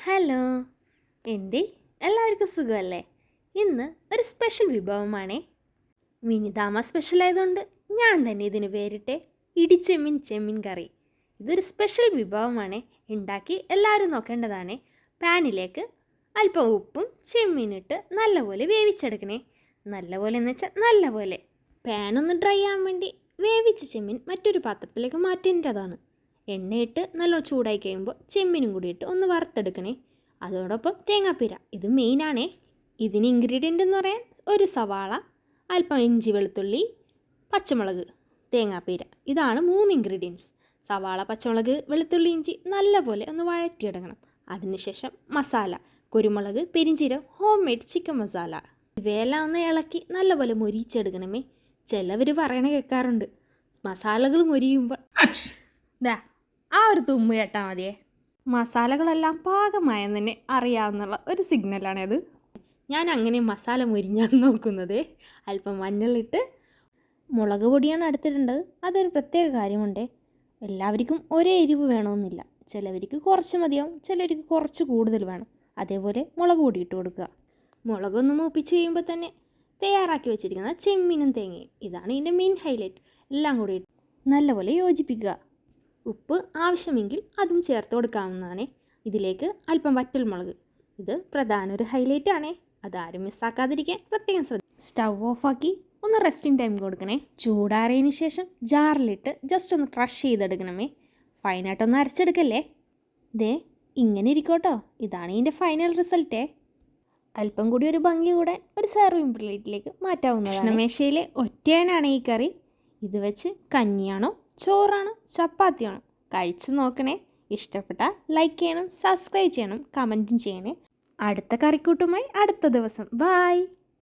Hello, എൻ്റെ എല്ലാവർക്കും സുഖമല്ലേ? ഇന്ന് ഒരു സ്പെഷ്യൽ വിഭവമാണേ. മിനിതാമ സ്പെഷ്യൽ ആയതുകൊണ്ട് ഞാൻ തന്നെ ഇതിന് പേരിട്ടെ ചെമ്മീൻ കറി. ഇതൊരു സ്പെഷ്യൽ വിഭവമാണ്. ഉണ്ടാക്കി എല്ലാവരും നോക്കേണ്ടതാണ്. പാനിലേക്ക് അല്പം ഉപ്പും ചെമ്മീനിട്ട് നല്ലപോലെ വേവിച്ചെടുക്കണേ. നല്ലപോലെ എന്ന് വെച്ചാൽ നല്ലപോലെ. പാനൊന്ന് ഡ്രൈ ആവാൻ വേണ്ടി വേവിച്ച ചെമ്മീൻ മറ്റൊരു പാത്രത്തിലേക്ക് മാറ്റേണ്ടതാണ്. എണ്ണയിട്ട് നല്ല ചൂടായി കഴിയുമ്പോൾ ചെമ്മീനും കൂടി ഇട്ട് ഒന്ന് വറുത്തെടുക്കണേ. അതോടൊപ്പം തേങ്ങാപ്പീര, ഇത് മെയിനാണേ. ഇതിന് ഇൻഗ്രീഡിയൻ്റ് എന്ന് പറയാൻ ഒരു സവാള, അല്പം ഇഞ്ചി, വെളുത്തുള്ളി, പച്ചമുളക്, തേങ്ങാപ്പീര, ഇതാണ് 3 ഇൻഗ്രീഡിയൻസ്. സവാള, പച്ചമുളക്, വെളുത്തുള്ളി, ഇഞ്ചി നല്ലപോലെ ഒന്ന് വഴറ്റിയെടുക്കണം. അതിനുശേഷം മസാല, കുരുമുളക്, പെരിഞ്ചീരകം, ഹോം മെയ്ഡ് ചിക്കൻ മസാല, ഇവയെല്ലാം ഒന്ന് ഇളക്കി നല്ലപോലെ മൊരിച്ചെടുക്കണമേ. ചിലവർ പറയണ കേൾക്കാറുണ്ട്, മസാലകൾ മൊരിയുമ്പോൾ ആ ഒരു തുമ്മ് കേട്ടാൽ മതിയേ. മസാലകളെല്ലാം പാകമായെന്ന് തന്നെ അറിയാവുന്നുള്ള ഒരു സിഗ്നലാണത്. ഞാൻ അങ്ങനെ മസാല മൊരിഞ്ഞാൽ നോക്കുന്നത്. അല്പം മഞ്ഞളിട്ട്, മുളക് പൊടിയാണ് എടുത്തിട്ടുള്ളത്. അതൊരു പ്രത്യേക കാര്യമുണ്ട്. എല്ലാവർക്കും ഒരേ എരിവ് വേണമെന്നില്ല. ചിലവർക്ക് കുറച്ച് മതിയാവും, ചിലവർക്ക് കുറച്ച് കൂടുതൽ വേണം. അതേപോലെ മുളക് പൊടി ഇട്ട് കൊടുക്കുക. മുളകൊന്ന് മൂപ്പിച്ച് കഴിയുമ്പോൾ തന്നെ തയ്യാറാക്കി വെച്ചിരിക്കുന്ന ചെമ്മീനും തേങ്ങയും, ഇതാണ് ഇതിൻ്റെ മെയിൻ ഹൈലൈറ്റ്. എല്ലാം കൂടി നല്ലപോലെ യോജിപ്പിക്കുക. ഉപ്പ് ആവശ്യമെങ്കിൽ അതും ചേർത്ത് കൊടുക്കാവുന്നതാണ്. ഇതിലേക്ക് അല്പം വറ്റൽമുളക്, ഇത് പ്രധാന ഒരു ഹൈലൈറ്റ് ആണേ. അതാരും മിസ്സാക്കാതിരിക്കാൻ പ്രത്യേകം ശ്രദ്ധിക്കും. സ്റ്റവ് ഓഫാക്കി ഒന്ന് റെസ്റ്റിംഗ് ടൈം കൊടുക്കണേ. ചൂടാറിയതിന് ശേഷം ജാറിലിട്ട് ജസ്റ്റ് ഒന്ന് ക്രഷ് ചെയ്തെടുക്കണമേ. ഫൈനായിട്ടൊന്ന് അരച്ചെടുക്കല്ലേ. ദേ ഇങ്ങനെ ഇരിക്കോട്ടോ. ഇതാണ് ഇതിൻ്റെ ഫൈനൽ റിസൾട്ടേ. അല്പം കൂടി ഒരു ഭംഗി കൂടാൻ ഒരു സെർവിങ് പ്ലേറ്റിലേക്ക് മാറ്റാവുന്നതാണ്. ഭക്ഷണമേശയിലെ ഒറ്റയാനാണ് ഈ കറി. ഇത് വെച്ച് കഞ്ഞിയാണോ, ചോറാണോ, ചപ്പാത്തിയാണോ കഴിച്ച് നോക്കണേ. ഇഷ്ടപ്പെട്ടാൽ ലൈക്ക് ചെയ്യണം, സബ്സ്ക്രൈബ് ചെയ്യണം, കമൻറ്റും ചെയ്യണേ. അടുത്ത കറിക്കൂട്ടുമായി അടുത്ത ദിവസം. ബായ്.